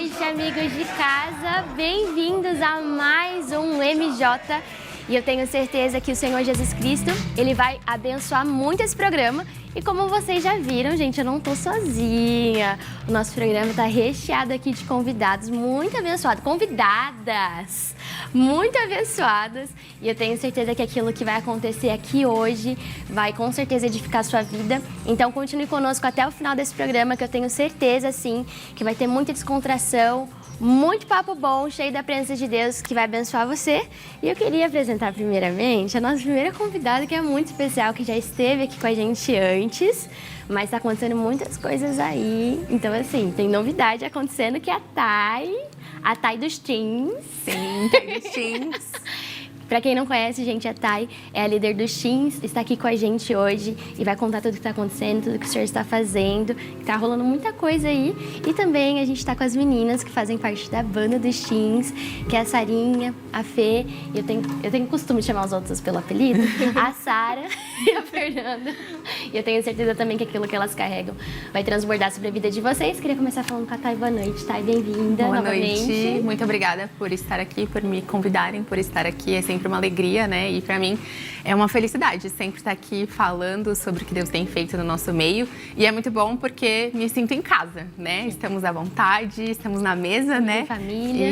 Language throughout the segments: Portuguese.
noite, amigos de casa. Bem-vindos a mais um MJ. E eu tenho certeza que o Senhor Jesus Cristo, Ele vai abençoar muito esse programa. E como vocês já viram, gente, eu não tô sozinha. O nosso programa tá recheado aqui de convidados muito abençoados. Convidadas muito abençoadas. E eu tenho certeza que aquilo que vai acontecer aqui hoje vai com certeza edificar a sua vida. Então continue conosco até o final desse programa, que eu tenho certeza, sim, que vai ter muita descontração, muito papo bom, cheio da presença de Deus, que vai abençoar você. E eu queria apresentar primeiramente a nossa primeira convidada, que é muito especial, que já esteve aqui com a gente antes, mas tá acontecendo muitas coisas aí. Então, assim, tem novidade acontecendo, que é a Thay dos Teens. Sim, Thay dos Teens. Pra quem não conhece, gente, a Thay é a líder dos Teens, está aqui com a gente hoje e vai contar tudo o que está acontecendo, tudo que o senhor está fazendo, que tá rolando muita coisa aí. E também a gente está com as meninas que fazem parte da banda dos Teens, que é a Sarinha, a Fê, e eu tenho costume de chamar os outros pelo apelido, a Sara e a Fernanda. E eu tenho certeza também que aquilo que elas carregam vai transbordar sobre a vida de vocês. Queria começar falando com a Thay. Boa noite, Thay, bem-vinda novamente. Boa noite, muito obrigada por estar aqui, por me convidarem, por estar aqui. É sempre uma alegria, né? E para mim é uma felicidade sempre estar aqui falando sobre o que Deus tem feito no nosso meio. E é muito bom porque me sinto em casa, né? Estamos à vontade, estamos na mesa, né? Família.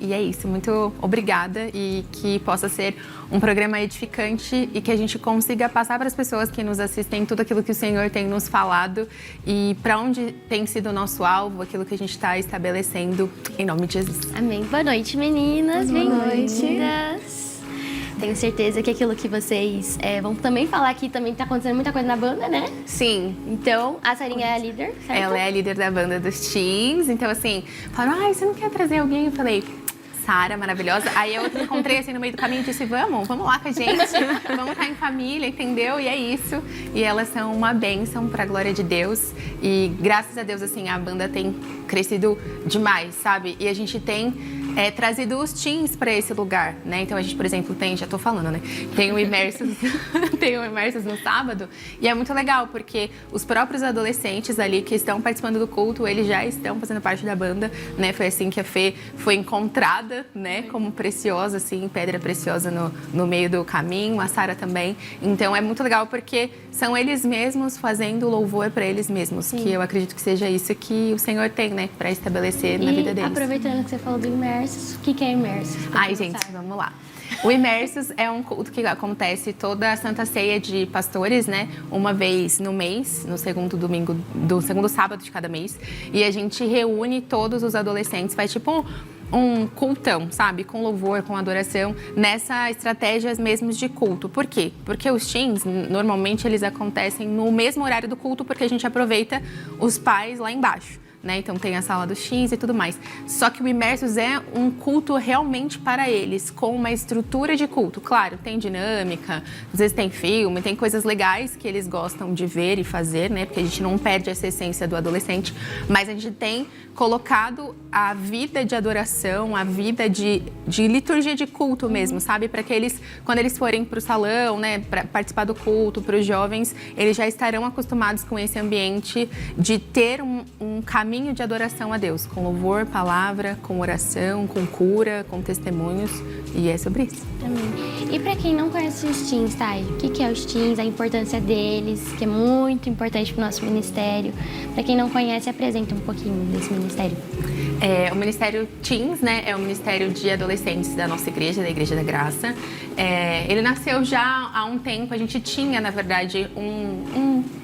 E é isso, muito obrigada e que possa ser um programa edificante e que a gente consiga passar para as pessoas que nos assistem tudo aquilo que o Senhor tem nos falado e para onde tem sido o nosso alvo, aquilo que a gente está estabelecendo, em nome de Jesus. Amém. Boa noite, meninas. Boa noite. Bem-vindas. Tenho certeza que aquilo que vocês vão também falar aqui, também tá acontecendo muita coisa na banda, né? Sim. Então, a Sarinha é a líder, certo? Ela é a líder da banda dos Teens, então assim, falaram, você não quer trazer alguém? Eu falei, Sara, maravilhosa. Aí eu encontrei assim no meio do caminho e disse, vamos lá com a gente, vamos estar em família, entendeu? E é isso. E elas são uma bênção para a glória de Deus. E graças a Deus, assim, a banda tem crescido demais, sabe? E a gente tem trazido os teens para esse lugar, né? Então a gente, por exemplo, já tô falando, né? Tem o Imersos, tem o Imersos no sábado, e é muito legal, porque os próprios adolescentes ali que estão participando do culto, eles já estão fazendo parte da banda, né? Foi assim que a Fê foi encontrada, né? Como preciosa, assim, pedra preciosa no meio do caminho, a Sara também. Então é muito legal, porque são eles mesmos fazendo louvor para eles mesmos, Sim. que eu acredito que seja isso que o Senhor tem, né? Para estabelecer na vida deles. Aproveitando que você falou do Imersos, o que é Imersos? Ai, gente, vamos lá. O Imersos é um culto que acontece toda a Santa Ceia de Pastores, né? Uma vez no mês, no segundo domingo, do segundo sábado de cada mês. E a gente reúne todos os adolescentes, faz tipo um cultão, sabe? Com louvor, com adoração, nessa estratégias mesmo de culto. Por quê? Porque os teens, normalmente, eles acontecem no mesmo horário do culto, porque a gente aproveita os pais lá embaixo. Né? Então tem a sala dos teens e tudo mais. Só que o Imersos é um culto realmente para eles, com uma estrutura de culto. Claro, tem dinâmica, às vezes tem filme, tem coisas legais que eles gostam de ver e fazer, né? Porque a gente não perde essa essência do adolescente, mas a gente tem colocado a vida de adoração, a vida de liturgia de culto mesmo, sabe? Para que eles, quando eles forem para o salão, né, para participar do culto, para os jovens, eles já estarão acostumados com esse ambiente de ter um caminho de adoração a Deus, com louvor, palavra, com oração, com cura, com testemunhos, e é sobre isso. Amém. E para quem não conhece os teens, Thay, o que é os teens, a importância deles, que é muito importante para o nosso ministério. Para quem não conhece, apresenta um pouquinho desse ministério. O Ministério Teens, né, é o Ministério de Adolescentes da nossa igreja, da Igreja da Graça. Ele nasceu já há um tempo, a gente tinha, na verdade,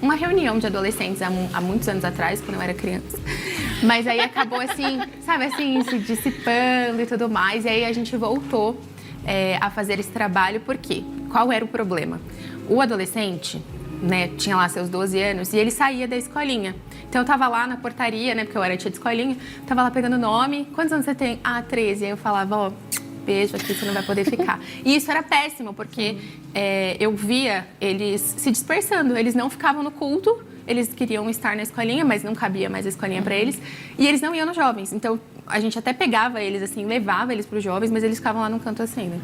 uma reunião de adolescentes há muitos anos atrás, quando eu era criança. Mas aí acabou assim, sabe, assim, se dissipando e tudo mais. E aí a gente voltou a fazer esse trabalho, por quê? Qual era o problema? O adolescente, né, tinha lá seus 12 anos e ele saía da escolinha. Então eu tava lá na portaria, né, porque eu era tia de escolinha, tava lá pegando o nome. Quantos anos você tem? 13. Aí eu falava, ó, beijo aqui, você não vai poder ficar. E isso era péssimo, porque eu via eles se dispersando, eles não ficavam no culto, eles queriam estar na escolinha, mas não cabia mais a escolinha para eles, e eles não iam nos jovens. Então a gente até pegava eles assim, levava eles para os jovens, mas eles ficavam lá no canto assim, né?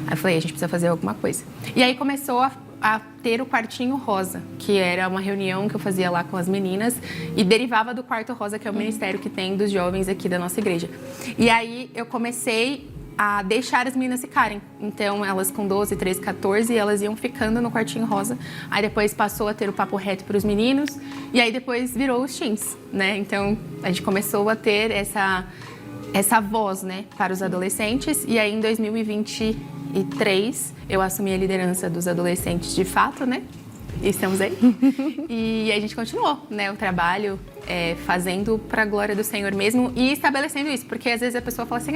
Aí eu falei, a gente precisa fazer alguma coisa. E aí começou a ter o quartinho rosa, que era uma reunião que eu fazia lá com as meninas e derivava do quarto rosa, que é o ministério que tem dos jovens aqui da nossa igreja. E aí eu comecei a deixar as meninas ficarem. Então, elas com 12, 13, 14, elas iam ficando no quartinho rosa. Aí depois passou a ter o papo reto para os meninos e aí depois virou os teens, né? Então, a gente começou a ter essa voz, né, para os adolescentes. E aí, em 2023, eu assumi a liderança dos adolescentes de fato, né? E estamos aí. E a gente continuou, né, o trabalho, fazendo para a glória do Senhor mesmo e estabelecendo isso. Porque às vezes a pessoa fala assim,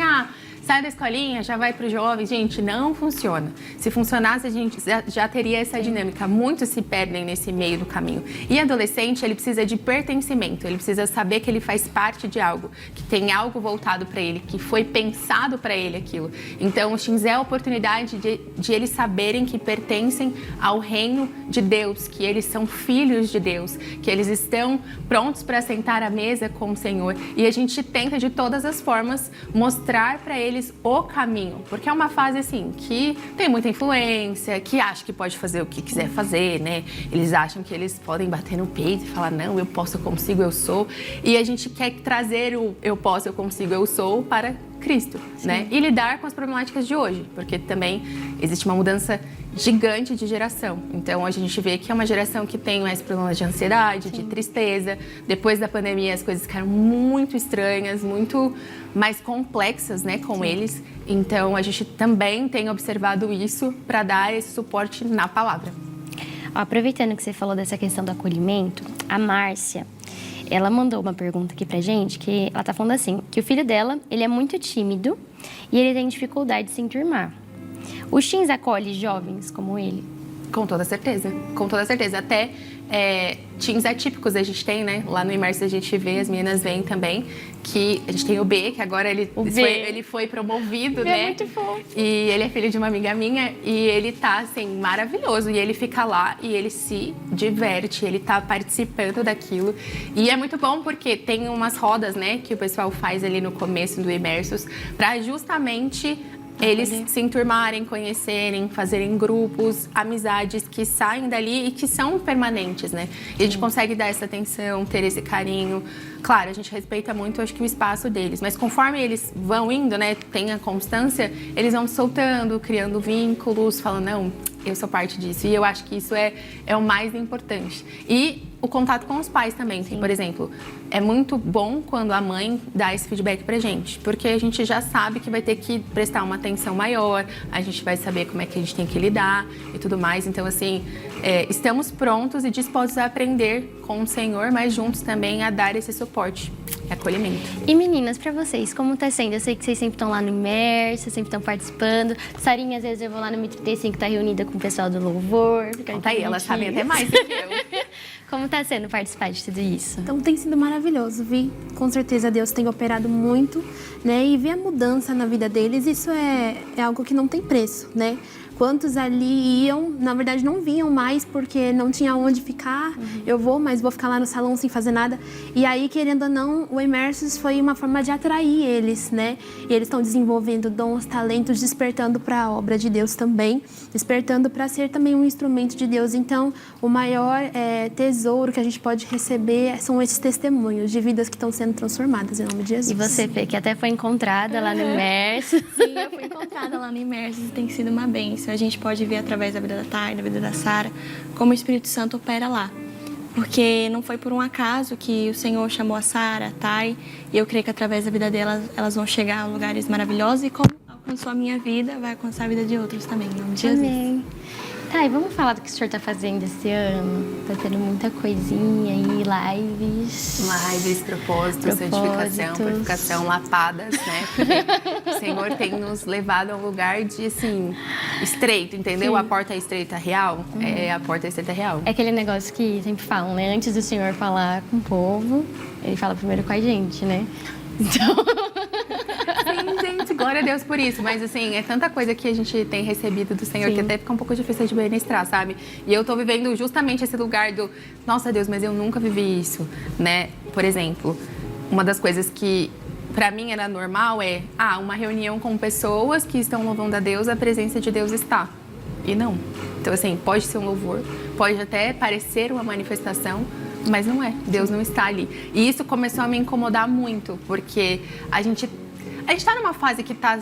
sai da escolinha, já vai para o jovem. Gente, não funciona. Se funcionasse, a gente já teria essa dinâmica. Muitos se perdem nesse meio do caminho. E adolescente, ele precisa de pertencimento. Ele precisa saber que ele faz parte de algo, que tem algo voltado para ele, que foi pensado para ele aquilo. Então, o Teens é a oportunidade de eles saberem que pertencem ao reino de Deus, que eles são filhos de Deus, que eles estão prontos para sentar à mesa com o Senhor. E a gente tenta, de todas as formas, mostrar para eles o caminho, porque é uma fase assim que tem muita influência, que acha que pode fazer o que quiser fazer, né? Eles acham que eles podem bater no peito e falar, não, eu posso, eu consigo, eu sou. E a gente quer trazer o eu posso, eu consigo, eu sou para Cristo, né? E lidar com as problemáticas de hoje, porque também existe uma mudança gigante de geração. Então, a gente vê que é uma geração que tem mais problemas de ansiedade, de tristeza. Depois da pandemia, as coisas ficaram muito estranhas, muito mais complexas, né, com eles. Então, a gente também tem observado isso para dar esse suporte na palavra. Aproveitando que você falou dessa questão do acolhimento, a Márcia, ela mandou uma pergunta aqui pra gente, que ela tá falando assim, que o filho dela, ele é muito tímido e ele tem dificuldade de se enturmar. Os teens acolhem jovens como ele? Com toda certeza, com toda certeza. Até teens atípicos a gente tem, né? Lá no Imerso a gente vê, as meninas veem também, que a gente tem o B, que agora ele foi promovido, né? É muito fofo. E ele é filho de uma amiga minha e ele tá, assim, maravilhoso. E ele fica lá e ele se diverte, ele tá participando daquilo. E é muito bom porque tem umas rodas, né? Que o pessoal faz ali no começo do Imersos pra justamente eles se enturmarem, conhecerem, fazerem grupos, amizades que saem dali e que são permanentes, né? E a gente consegue dar essa atenção, ter esse carinho. Claro, a gente respeita muito, acho que o espaço deles, mas conforme eles vão indo, né, tem a constância, eles vão soltando, criando vínculos, falando, não, eu sou parte disso. E eu acho que isso é o mais importante. E o contato com os pais também. Sim. Por exemplo, é muito bom quando a mãe dá esse feedback pra gente, porque a gente já sabe que vai ter que prestar uma atenção maior, a gente vai saber como é que a gente tem que lidar e tudo mais. Então, assim, estamos prontos e dispostos a aprender com o Senhor, mas juntos também a dar esse suporte, acolhimento. E meninas, pra vocês, como tá sendo? Eu sei que vocês sempre estão lá no Imerso, sempre estão participando. Sarinha, às vezes eu vou lá no Mi35, tá reunida com o pessoal do Louvor. Conta aí, elas sabem até mais do que eu. Como tá sendo participar de tudo isso? Então tem sido maravilhoso, Vi. Com certeza Deus tem operado muito, né? E ver a mudança na vida deles, isso é algo que não tem preço, né? Quantos ali iam, na verdade não vinham mais porque não tinha onde ficar. Eu vou, mas vou ficar lá no salão sem fazer nada. E aí, querendo ou não, o Imersos foi uma forma de atrair eles, né? E eles estão desenvolvendo dons, talentos, despertando para a obra de Deus também, despertando para ser também um instrumento de Deus. Então, o maior tesouro que a gente pode receber são esses testemunhos de vidas que estão sendo transformadas, em nome de Jesus. E você, Fê, que até foi encontrada lá no Imersos. Sim, eu fui encontrada lá no Imersos e tem sido uma bênção. A gente pode ver através da vida da Thay, da vida da Sara, como o Espírito Santo opera lá. Porque não foi por um acaso que o Senhor chamou a Sara, a Thay, e eu creio que através da vida delas, elas vão chegar a lugares maravilhosos e como alcançou a minha vida, vai alcançar a vida de outros também, em nome de Jesus. Amém. Tá, e vamos falar do que o senhor tá fazendo esse ano? Tá tendo muita coisinha aí, lives. Lives, propósitos, santificação, purificação, lapadas, né? Porque o Senhor tem nos levado a um lugar de, assim, estreito, entendeu? Sim. A porta estreita real, a porta estreita real. É aquele negócio que sempre falam, né? Antes do Senhor falar com o povo, ele fala primeiro com a gente, né? Então... Sim, gente, glória a Deus por isso. Mas, assim, é tanta coisa que a gente tem recebido do Senhor. Sim. Que até fica um pouco difícil de administrar, sabe? E eu tô vivendo justamente esse lugar do... Nossa, Deus, mas eu nunca vivi isso, né? Por exemplo, uma das coisas que pra mim era normal uma reunião com pessoas que estão louvando a Deus, a presença de Deus está. E não. Então, assim, pode ser um louvor, pode até parecer uma manifestação, mas não é. Deus não está ali. E isso começou a me incomodar muito, porque a gente tá numa fase que tá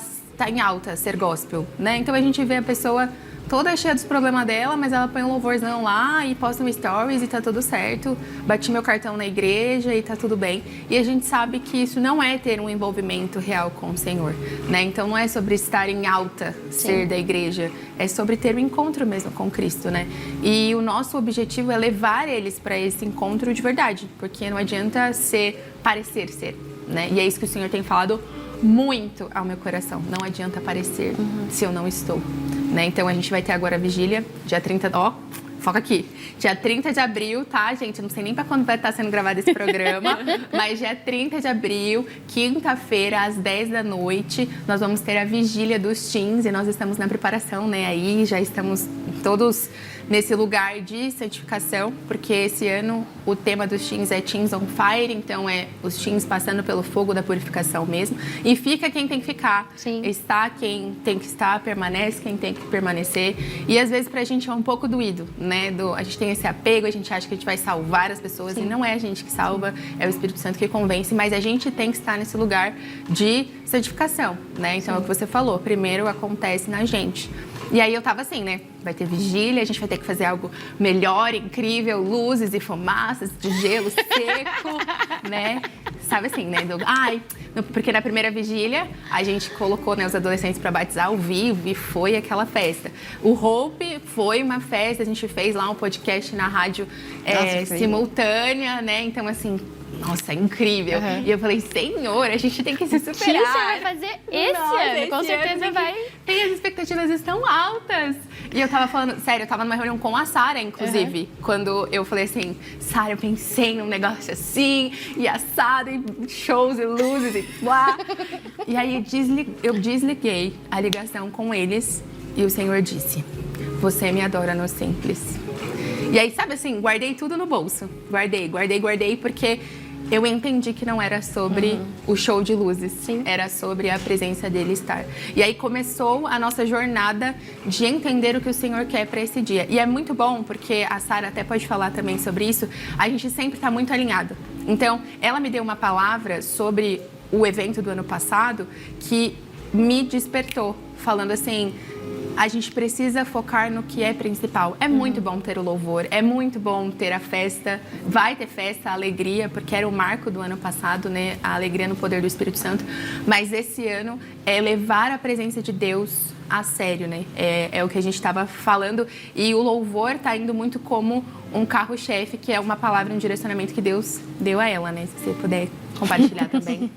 em alta ser gospel, né? Então a gente vê a pessoa toda cheia dos problemas dela, mas ela põe um louvorzão lá e posta um stories e tá tudo certo. Bati meu cartão na igreja e tá tudo bem. E a gente sabe que isso não é ter um envolvimento real com o Senhor, né? Então não é sobre estar em alta, ser da igreja. É sobre ter um encontro mesmo com Cristo, né? E o nosso objetivo é levar eles para esse encontro de verdade, porque não adianta parecer ser, né? E é isso que o Senhor tem falado muito ao meu coração. Não adianta parecer se eu não estou, né? Então a gente vai ter agora a vigília, dia 30, foca aqui. Dia 30 de abril, tá, gente? Eu não sei nem pra quando vai estar sendo gravado esse programa, mas dia 30 de abril, quinta-feira, às 10 da noite, nós vamos ter a vigília dos teens e nós estamos na preparação, né? Aí já estamos todos nesse lugar de santificação, porque esse ano o tema dos teens é Teens on Fire, então é os teens passando pelo fogo da purificação mesmo. E fica quem tem que ficar, está quem tem que estar, permanece quem tem que permanecer. E às vezes pra gente é um pouco doído, né? A gente tem esse apego, a gente acha que a gente vai salvar as pessoas e não é a gente que salva, é o Espírito Santo que convence, mas a gente tem que estar nesse lugar de santificação, né? Então é o que você falou, primeiro acontece na gente. E aí eu tava assim, né? Vai ter vigília, a gente vai ter que fazer algo melhor, incrível, luzes e fumaças de gelo seco, né? Sabe assim, né? Porque na primeira vigília a gente colocou, né, os adolescentes para batizar ao vivo e foi aquela festa. O Hope foi uma festa, a gente fez lá um podcast na rádio simultânea, né? Então, assim, nossa, incrível. E eu falei, Senhor, a gente tem que se superar. O que você vai fazer esse ano? Com certeza vai. E as expectativas estão altas. E eu tava falando, sério, eu tava numa reunião com a Sara, inclusive, quando eu falei assim, Sara, eu pensei num negócio assim, e assado, e shows, e luzes, e blá. E aí eu desliguei a ligação com eles e o Senhor disse, você me adora no simples. E aí, sabe assim, guardei tudo no bolso. Guardei, porque eu entendi que não era sobre o show de luzes. Era sobre a presença dele estar. E aí começou a nossa jornada de entender o que o Senhor quer para esse dia. E é muito bom, porque a Sara até pode falar também sobre isso, a gente sempre está muito alinhado. Então, ela me deu uma palavra sobre o evento do ano passado que me despertou, falando assim, a gente precisa focar no que é principal. É muito bom ter o louvor, é muito bom ter a festa, vai ter festa, a alegria, porque era o marco do ano passado, né? A alegria no poder do Espírito Santo. Mas esse ano é levar a presença de Deus a sério, né? É o que a gente estava falando. E o louvor está indo muito como um carro-chefe, que é uma palavra, um direcionamento que Deus deu a ela, né? Se você puder compartilhar também.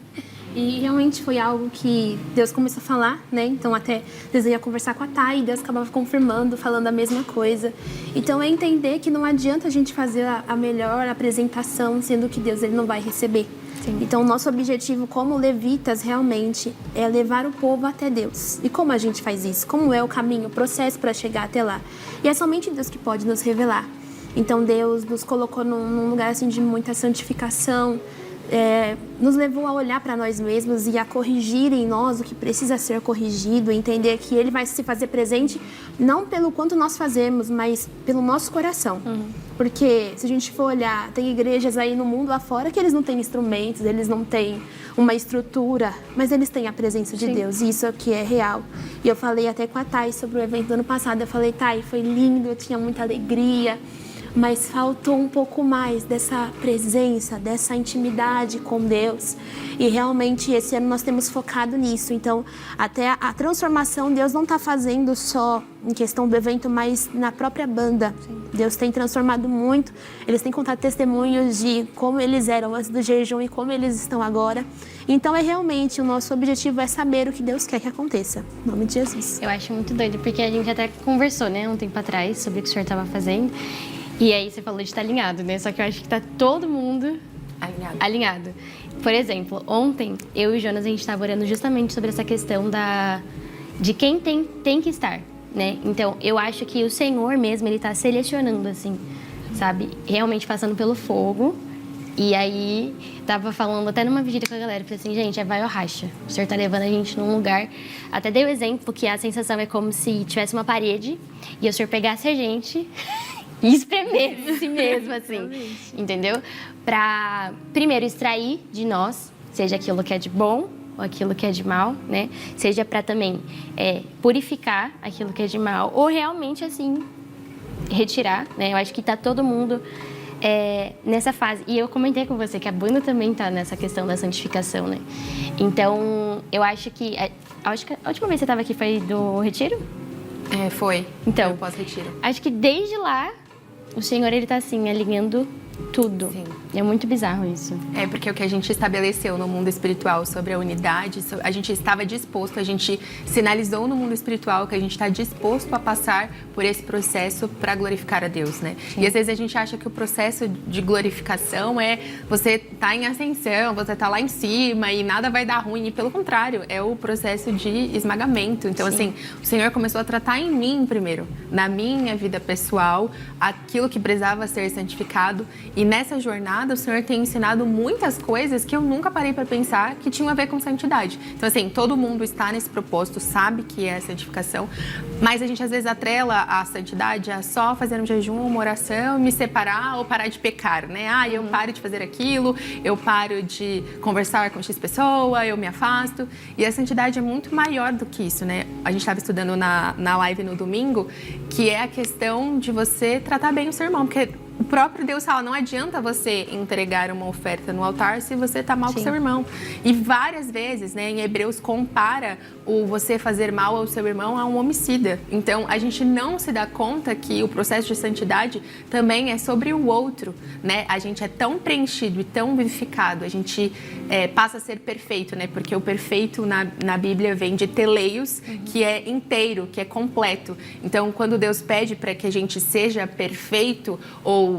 E realmente foi algo que Deus começou a falar, né? Então até Deus ia conversar com a Thay e Deus acabava confirmando, falando a mesma coisa. Então é entender que não adianta a gente fazer a melhor apresentação, sendo que Deus ele não vai receber. Então o nosso objetivo como levitas realmente é levar o povo até Deus. E como a gente faz isso? Como é o caminho, o processo para chegar até lá? E é somente Deus que pode nos revelar. Então Deus nos colocou num lugar assim de muita santificação, nos levou a olhar para nós mesmos e a corrigir em nós o que precisa ser corrigido, entender que Ele vai se fazer presente não pelo quanto nós fazemos, mas pelo nosso coração. Porque se a gente for olhar, tem igrejas aí no mundo afora que eles não têm instrumentos, eles não têm uma estrutura, mas eles têm a presença de Deus, e isso aqui é real. E eu falei até com a Thay sobre o evento do ano passado, eu falei, Thay, foi lindo, eu tinha muita alegria, mas faltou um pouco mais dessa presença, dessa intimidade com Deus. E realmente esse ano nós temos focado nisso. Então, até a transformação, Deus não está fazendo só em questão do evento, mas na própria banda. Deus tem transformado muito. Eles têm contado testemunhos de como eles eram antes do jejum e como eles estão agora. Então, realmente, o nosso objetivo é saber o que Deus quer que aconteça. Em nome de Jesus. Eu acho muito doido, porque a gente até conversou, né, um tempo atrás, sobre o que o senhor estava fazendo. E aí você falou de estar alinhado, né? Só que eu acho que tá todo mundo alinhado. Por exemplo, ontem, eu e o Jonas, a gente estava orando justamente sobre essa questão de quem tem que estar, né? Então, eu acho que o Senhor mesmo, Ele tá selecionando, assim, sabe? Realmente passando pelo fogo, E aí, tava falando até numa vigília com a galera, falei assim, gente, vai ou racha. O Senhor tá levando a gente num lugar... Até dei o exemplo que a sensação é como se tivesse uma parede e o Senhor pegasse a gente e espremesse mesmo, assim. Entendeu? Pra, primeiro, extrair de nós, seja aquilo que é de bom ou aquilo que é de mal, né? Seja pra também purificar aquilo que é de mal ou realmente, assim, retirar, né? Eu acho que tá todo mundo... nessa fase. E eu comentei com você que a banda também tá nessa questão da santificação, né? Então, eu acho que a última vez que você estava aqui foi do Retiro? Foi. Então, eu pós-retiro. Acho que desde lá, o Senhor, ele tá assim, alinhando tudo. Sim. É muito bizarro isso. Porque o que a gente estabeleceu no mundo espiritual sobre a unidade, a gente estava disposto, a gente sinalizou no mundo espiritual que a gente está disposto a passar por esse processo para glorificar a Deus, né? Sim. E às vezes a gente acha que o processo de glorificação é você tá em ascensão, você tá lá em cima e nada vai dar ruim. E pelo contrário, é o processo de esmagamento. Então, Sim. assim, o Senhor começou a tratar em mim primeiro, na minha vida pessoal, aquilo que precisava ser santificado. E nessa jornada, o Senhor tem ensinado muitas coisas que eu nunca parei para pensar que tinham a ver com santidade. Então, assim, todo mundo está nesse propósito, sabe que é a santificação, mas a gente às vezes atrela a santidade a só fazer um jejum, uma oração, me separar ou parar de pecar, né? Eu paro de fazer aquilo, eu paro de conversar com X pessoa, eu me afasto. E a santidade é muito maior do que isso, né? A gente estava estudando na live no domingo, que é a questão de você tratar bem o seu irmão, porque o próprio Deus fala, não adianta você entregar uma oferta no altar se você está mal com seu irmão. E várias vezes, né, em Hebreus, compara o você fazer mal ao seu irmão a um homicida. Então, a gente não se dá conta que o processo de santidade também é sobre o outro, né? A gente é tão preenchido e tão vivificado, a gente passa a ser perfeito, né? Porque o perfeito na Bíblia vem de teleios, que é inteiro, que é completo. Então, quando Deus pede para que a gente seja perfeito ou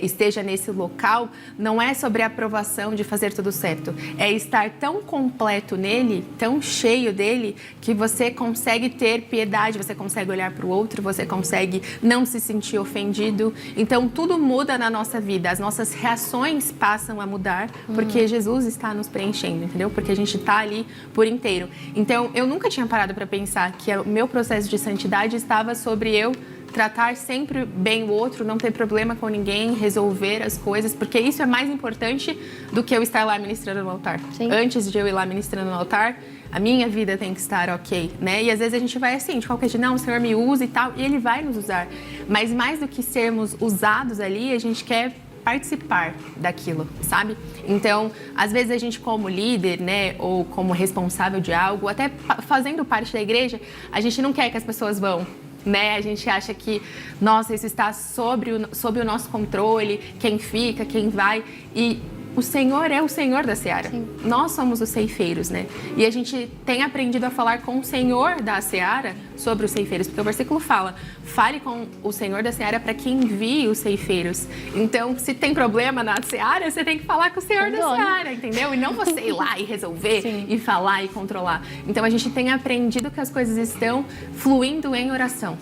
esteja nesse local, não é sobre a aprovação de fazer tudo certo. É estar tão completo nele, tão cheio dele, que você consegue ter piedade, você consegue olhar para o outro, você consegue não se sentir ofendido. Então, tudo muda na nossa vida. As nossas reações passam a mudar, porque Jesus está nos preenchendo, entendeu? Porque a gente está ali por inteiro. Então, eu nunca tinha parado para pensar que o meu processo de santidade estava sobre eu tratar sempre bem o outro, não ter problema com ninguém, resolver as coisas, porque isso é mais importante do que eu estar lá ministrando no altar. Sim. Antes de eu ir lá ministrando no altar, a minha vida tem que estar ok, né? E às vezes a gente vai assim, de qualquer jeito, não, o Senhor me usa e tal, e Ele vai nos usar. Mas mais do que sermos usados ali, a gente quer participar daquilo, sabe? Então, às vezes a gente como líder, né, ou como responsável de algo, até fazendo parte da igreja, a gente não quer que as pessoas vão, né? A gente acha que, nossa, isso está sob o nosso controle, quem fica, quem vai. E o Senhor é o Senhor da Seara. Sim. Nós somos os ceifeiros, né? E a gente tem aprendido a falar com o Senhor da Seara sobre os ceifeiros, porque o versículo fala, fale com o Senhor da Seara para que envie os ceifeiros. Então, se tem problema na Seara, você tem que falar com o Senhor da Seara, entendeu? E não você ir lá e resolver, Sim. e falar e controlar. Então, a gente tem aprendido que as coisas estão fluindo em oração.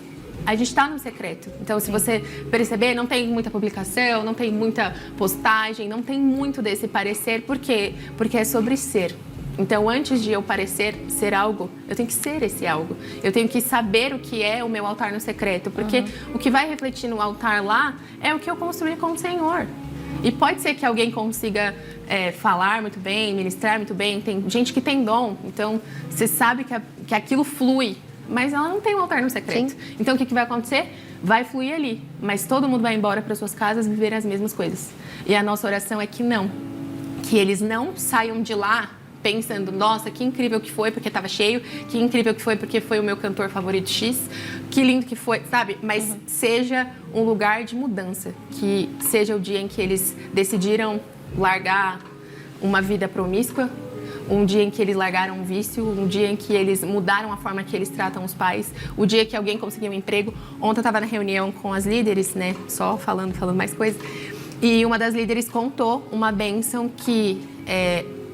A gente está no secreto. Então, se você perceber, não tem muita publicação, não tem muita postagem, não tem muito desse parecer. Por quê? Porque é sobre ser. Então, antes de eu parecer ser algo, eu tenho que ser esse algo. Eu tenho que saber o que é o meu altar no secreto. Porque o que vai refletir no altar lá é o que eu construí com o Senhor. E pode ser que alguém consiga falar muito bem, ministrar muito bem. Tem gente que tem dom. Então, você sabe que aquilo flui. Mas ela não tem um altar no secreto. Sim. Então, o que vai acontecer? Vai fluir ali. Mas todo mundo vai embora para suas casas viver as mesmas coisas. E a nossa oração é que não. Que eles não saiam de lá pensando, nossa, que incrível que foi porque estava cheio. Que incrível que foi porque foi o meu cantor favorito X. Que lindo que foi, sabe? Mas seja um lugar de mudança. Que seja o dia em que eles decidiram largar uma vida promíscua. Um dia em que eles largaram um vício, um dia em que eles mudaram a forma que eles tratam os pais, o dia que alguém conseguiu um emprego. Ontem eu estava na reunião com as líderes, né, só falando mais coisas, e uma das líderes contou uma bênção que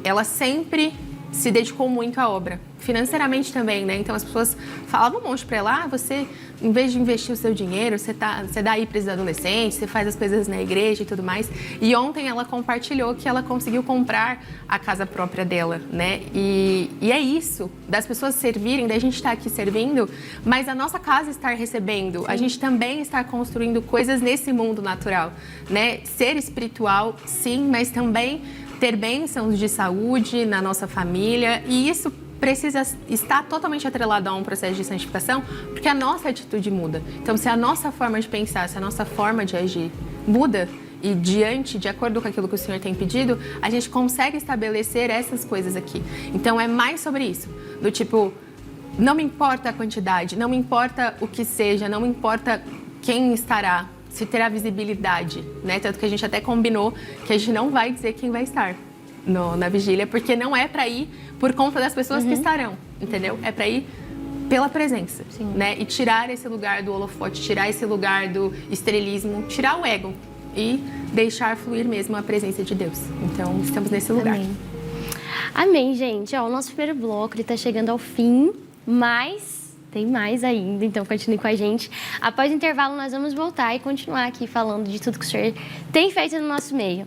ela sempre se dedicou muito à obra. Financeiramente também, né? Então as pessoas falavam um monte para ela, você, em vez de investir o seu dinheiro, você dá aí para os adolescentes, você faz as coisas na igreja e tudo mais. E ontem ela compartilhou que ela conseguiu comprar a casa própria dela, né? E é isso, das pessoas servirem, da gente estar aqui servindo, mas a nossa casa estar recebendo, a gente também está construindo coisas nesse mundo natural, né? Ser espiritual, sim, mas também ter bênçãos de saúde na nossa família, e isso precisa estar totalmente atrelado a um processo de santificação, porque a nossa atitude muda. Então, se a nossa forma de pensar, se a nossa forma de agir muda, e de acordo com aquilo que o Senhor tem pedido, a gente consegue estabelecer essas coisas aqui. Então, é mais sobre isso, do tipo, não me importa a quantidade, não me importa o que seja, não me importa quem estará, se terá visibilidade, né? Tanto que a gente até combinou que a gente não vai dizer quem vai estar na vigília, porque não é para ir por conta das pessoas que estarão, entendeu? É para ir pela presença, né? E tirar esse lugar do holofote, tirar esse lugar do estrelismo, tirar o ego e deixar fluir mesmo a presença de Deus. Então, estamos nesse lugar. Amém. Amém, gente. Ó, o nosso primeiro bloco está chegando ao fim, mas tem mais ainda, então continue com a gente. Após o intervalo, nós vamos voltar e continuar aqui falando de tudo que o Senhor tem feito no nosso meio.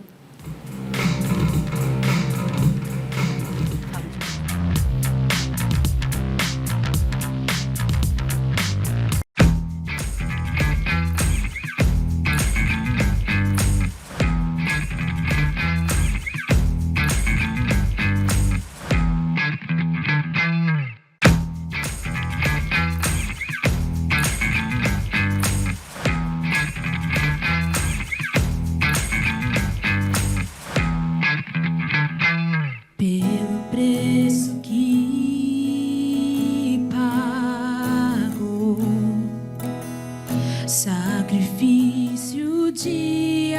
Sacrifício de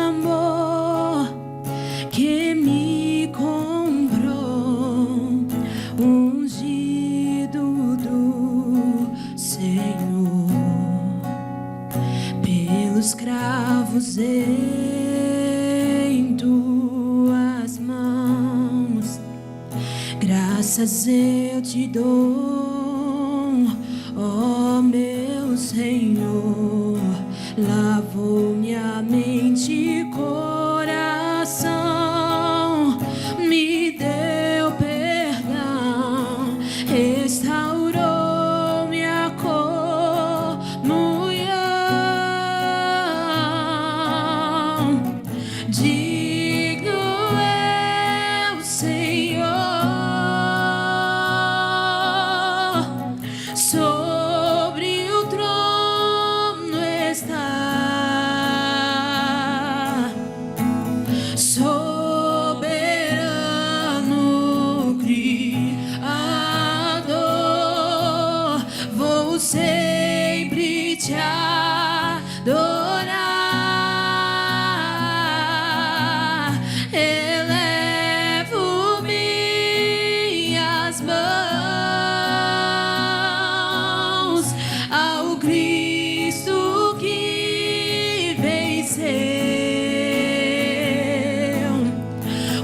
amor que me comprou, ungido do Senhor, pelos cravos em tuas mãos, graças eu te dou, ó meu Senhor. Lavou minha mente e coração, me deu perdão, restaurou minha comunhão. Digno é o Senhor, sobre o trono está. Soberano Criador, vou sempre te adorar. Elevo minhas mãos ao Cristo que venceu.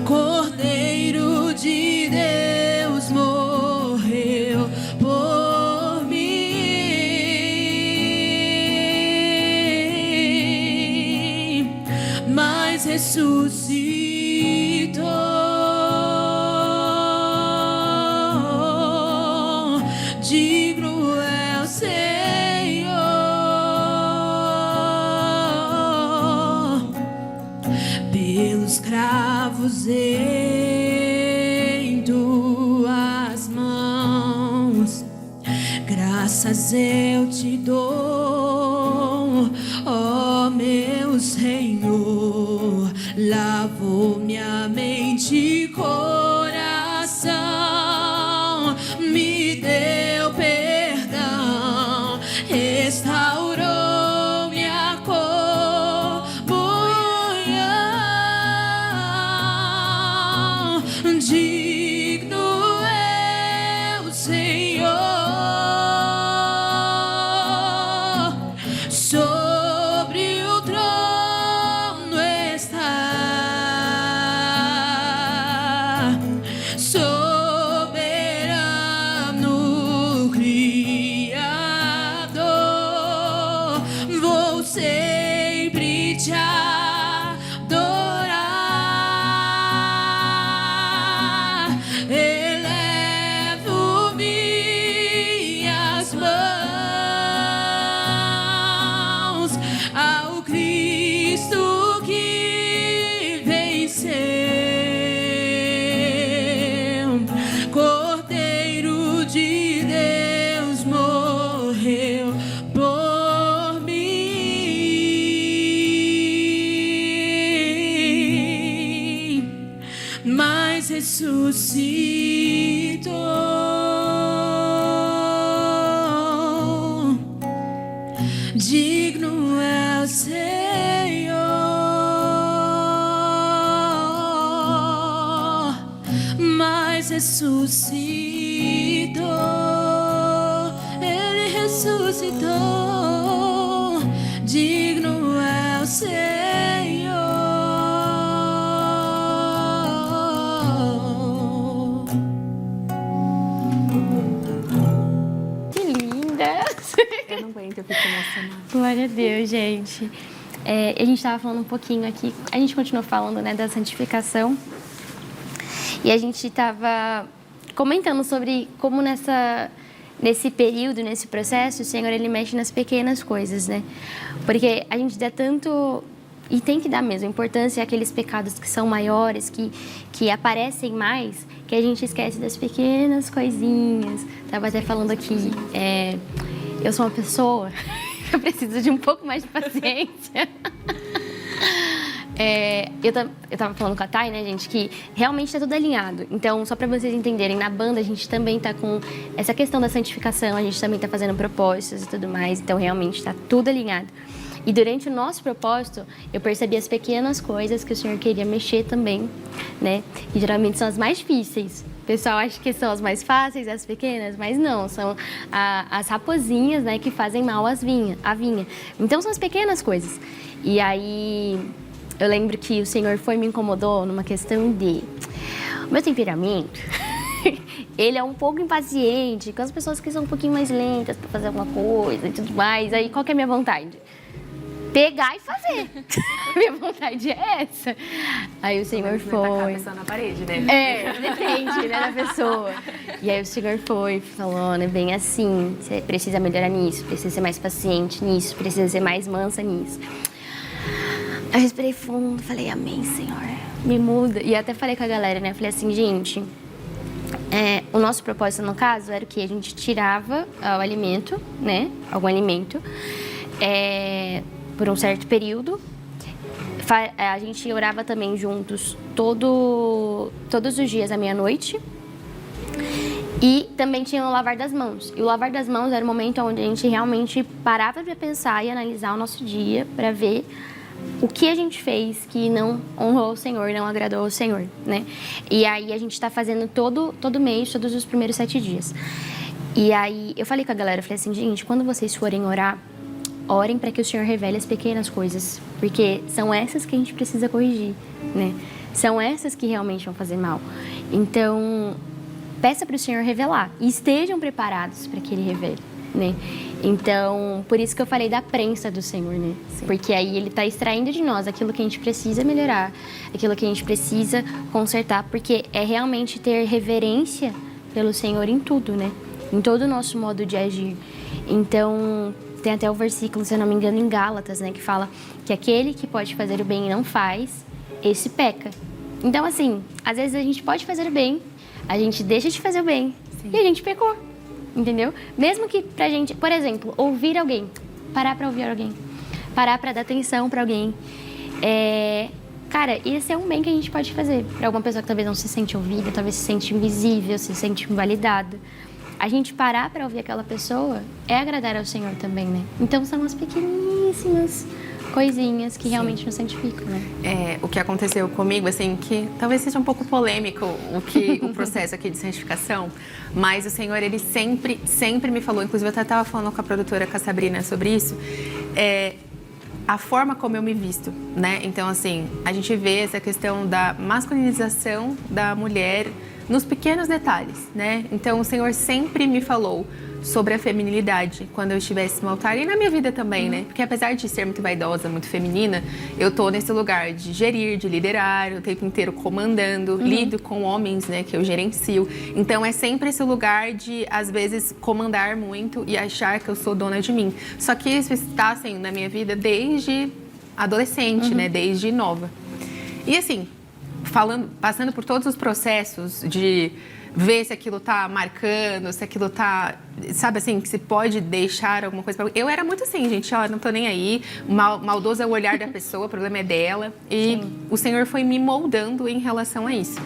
Cordeiro de Deus morreu por mim, mas ressuscitou. Digno é o Senhor, pelos cravos em tuas mãos, graças eu te dou, ó meu Senhor. Lavou minha mente e coração, me deu perdão, restaurou minha comunhão. Digno é o Senhor, sobre o trono está. ressuscitou. Digno é o Senhor, mas ressuscitou. Ele ressuscitou. Digno é o Senhor. Que linda! Eu não aguento, eu fico emocionada. Glória a Deus, gente. A gente estava falando um pouquinho aqui, a gente continuou falando, né, da santificação. E a gente estava comentando sobre como nesse período, nesse processo, o Senhor, Ele mexe nas pequenas coisas, né? Porque a gente dá tanto, e tem que dar mesmo, importância àqueles pecados que são maiores, que aparecem mais, que a gente esquece das pequenas coisinhas. Estava até falando aqui, eu sou uma pessoa que eu preciso de um pouco mais de paciência. Eu tava falando com a Thay, né, gente, que realmente tá tudo alinhado. Então, só pra vocês entenderem, na banda a gente também tá com essa questão da santificação, a gente também tá fazendo propósitos e tudo mais, então realmente tá tudo alinhado. E durante o nosso propósito, eu percebi as pequenas coisas que o Senhor queria mexer também, né, e geralmente são as mais difíceis. O pessoal acha que são as mais fáceis, as pequenas, mas não, são as raposinhas, né, que fazem mal à vinha. Então, são as pequenas coisas. E aí, eu lembro que o Senhor me incomodou numa questão de... O meu temperamento, ele é um pouco impaciente com as pessoas que são um pouquinho mais lentas para fazer alguma coisa e tudo mais. Aí, qual que é a minha vontade? Pegar e fazer. Minha vontade é essa. Aí o Senhor Tacar a foi... pessoa na parede, né? Depende, né, da pessoa. E aí o Senhor falou, né, bem assim, você precisa melhorar nisso, precisa ser mais paciente nisso, precisa ser mais mansa nisso. Eu respirei fundo, falei, amém, Senhor, me muda. E até falei com a galera, né, falei assim, gente, o nosso propósito, no caso, era o quê? A gente tirava o alimento, né, algum alimento, por um certo período. A gente orava também juntos todos os dias à meia-noite. E também tinha o lavar das mãos. E o lavar das mãos era o momento onde a gente realmente parava para pensar e analisar o nosso dia para ver o que a gente fez que não honrou o Senhor, não agradou ao Senhor, né? E aí a gente está fazendo todo mês, todos os primeiros 7 dias. E aí eu falei com a galera, eu falei assim, gente, quando vocês forem orar, orem para que o Senhor revele as pequenas coisas, porque são essas que a gente precisa corrigir, né? São essas que realmente vão fazer mal. Então, peça para o Senhor revelar e estejam preparados para que Ele revele, né? Então, por isso que eu falei da prensa do Senhor, né? Sim. Porque aí Ele está extraindo de nós aquilo que a gente precisa melhorar, aquilo que a gente precisa consertar, porque é realmente ter reverência pelo Senhor em tudo, né? Em todo o nosso modo de agir. Então, tem até o versículo, se eu não me engano, em Gálatas, né? Que fala que aquele que pode fazer o bem e não faz, esse peca. Então, assim, às vezes a gente pode fazer o bem, a gente deixa de fazer o bem. Sim. E a gente pecou, entendeu? Mesmo que pra gente, por exemplo, ouvir alguém, parar pra ouvir alguém, parar pra dar atenção pra alguém. Cara, esse é um bem que a gente pode fazer pra alguma pessoa que talvez não se sente ouvida, talvez se sente invisível, se sente invalidada. A gente parar para ouvir aquela pessoa é agradar ao Senhor também, né? Então são as pequeníssimas coisinhas que realmente nos santificam, né? O que aconteceu comigo, assim, que talvez seja um pouco polêmico o processo aqui de santificação, mas o Senhor, Ele sempre me falou, inclusive eu até estava falando com a produtora, com a Sabrina, sobre isso, a forma como eu me visto, né? Então, assim, a gente vê essa questão da masculinização da mulher nos pequenos detalhes, né? Então, o Senhor sempre me falou sobre a feminilidade quando eu estivesse no altar e na minha vida também, né? Porque apesar de ser muito vaidosa, muito feminina, eu tô nesse lugar de gerir, de liderar, o tempo inteiro comandando, lido com homens, né? Que eu gerencio. Então, é sempre esse lugar de, às vezes, comandar muito e achar que eu sou dona de mim. Só que isso está, assim, na minha vida desde adolescente, né? Desde nova. E, assim, passando por todos os processos de ver se aquilo tá marcando, se aquilo tá, sabe assim, que se pode deixar alguma coisa pra... Eu era muito assim, gente, ó, não tô nem aí, maldoso é o olhar da pessoa, o problema é dela. E o Senhor foi me moldando em relação a isso.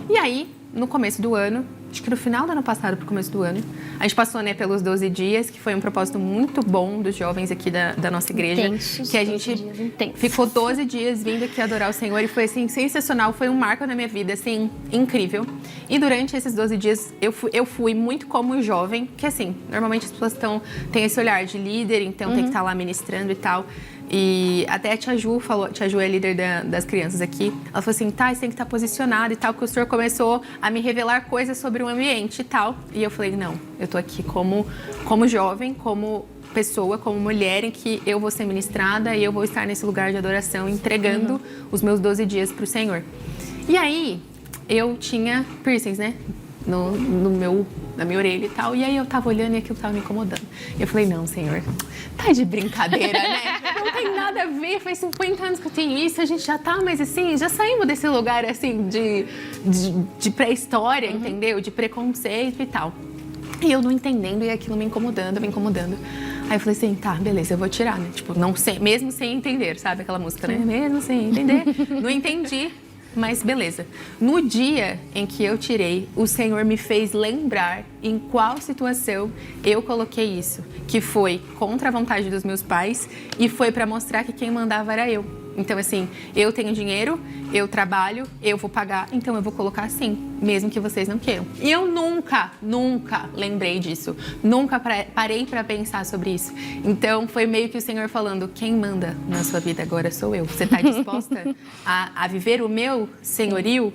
E aí, no começo do ano, acho que no final do ano passado pro começo do ano, a gente passou, né, pelos 12 dias, que foi um propósito muito bom dos jovens aqui da nossa igreja. Intensos, que a gente 12 dias intensos. ficou 12 dias vindo aqui adorar o Senhor e foi, assim, sensacional. Foi um marco na minha vida, assim, incrível. E durante esses 12 dias, eu fui muito como jovem, que assim, normalmente as pessoas têm esse olhar de líder, então tem que estar lá ministrando e tal. E até a tia Ju falou, tia Ju é líder das crianças aqui, ela falou assim, tá, você tem que estar posicionada e tal, porque o senhor começou a me revelar coisas sobre o ambiente e tal. E eu falei, não, eu tô aqui como jovem, como pessoa, como mulher, em que eu vou ser ministrada e eu vou estar nesse lugar de adoração, entregando os meus 12 dias pro Senhor. E aí, eu tinha piercings, né? Na minha orelha e tal. E aí eu tava olhando e aquilo tava me incomodando. Eu falei, não, Senhor, tá de brincadeira, né? Não tem nada a ver, faz 50 anos que eu tenho isso, a gente já tá, mas assim, já saímos desse lugar, assim, de pré-história, entendeu? De preconceito e tal. E eu não entendendo e aquilo me incomodando. Aí eu falei assim, tá, beleza, eu vou tirar, né? Tipo, não sei, mesmo sem entender, sabe? Aquela música, né? Mesmo sem entender. Não entendi. Mas beleza. No dia em que eu tirei, o Senhor me fez lembrar em qual situação eu coloquei isso. Que foi contra a vontade dos meus pais e foi para mostrar que quem mandava era eu. Então, assim, eu tenho dinheiro, eu trabalho, eu vou pagar, então eu vou colocar assim, mesmo que vocês não queiram. E eu nunca lembrei disso. Nunca parei para pensar sobre isso. Então, foi meio que o Senhor falando, quem manda na sua vida agora sou eu. Você está disposta a viver o meu senhorio?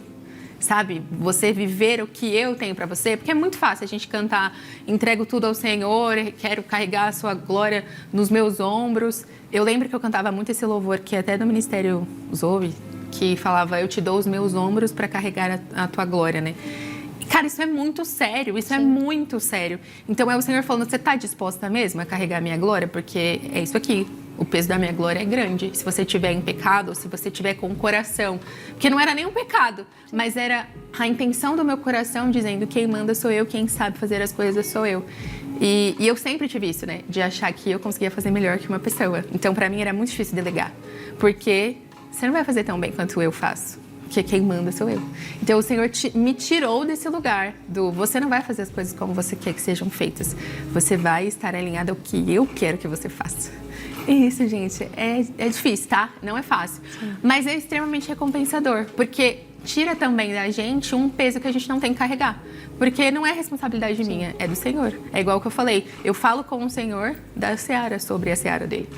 Sabe? Você viver o que eu tenho para você? Porque é muito fácil a gente cantar, entrego tudo ao Senhor, quero carregar a sua glória nos meus ombros. Eu lembro que eu cantava muito esse louvor, que até do Ministério Zoe, que falava, eu te dou os meus ombros para carregar a tua glória, né? E, cara, isso é muito sério, isso é muito sério. Então é o Senhor falando, você tá disposta mesmo a carregar a minha glória? Porque é isso aqui. O peso da minha glória é grande. Se você estiver em pecado, ou se você estiver com o coração. Porque não era nem um pecado, mas era a intenção do meu coração dizendo quem manda sou eu, quem sabe fazer as coisas sou eu. E eu sempre tive isso, né? De achar que eu conseguia fazer melhor que uma pessoa. Então, pra mim, era muito difícil delegar. Porque você não vai fazer tão bem quanto eu faço. Porque quem manda sou eu. Então, o Senhor me tirou desse lugar do você não vai fazer as coisas como você quer que sejam feitas. Você vai estar alinhado ao que eu quero que você faça. E isso, gente, é difícil, tá? Não é fácil. Sim. Mas é extremamente recompensador. Porque tira também da gente um peso que a gente não tem que carregar. Porque não é responsabilidade minha, é do Senhor. É igual que eu falei. Eu falo com o Senhor da seara sobre a seara dele.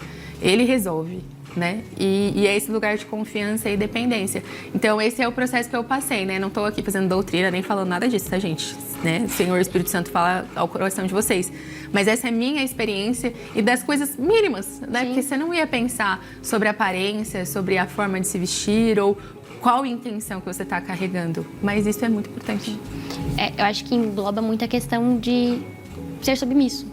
Ele resolve. Né? E é esse lugar de confiança e dependência. Então, esse é o processo que eu passei, né? Não estou aqui fazendo doutrina, nem falando nada disso, tá, gente? Né? O Senhor, o Espírito Santo fala ao coração de vocês. Mas essa é a minha experiência e das coisas mínimas, né? Sim. Porque você não ia pensar sobre a aparência, sobre a forma de se vestir ou qual intenção que você está carregando. Mas isso é muito importante. Eu acho que engloba muito a questão de ser submisso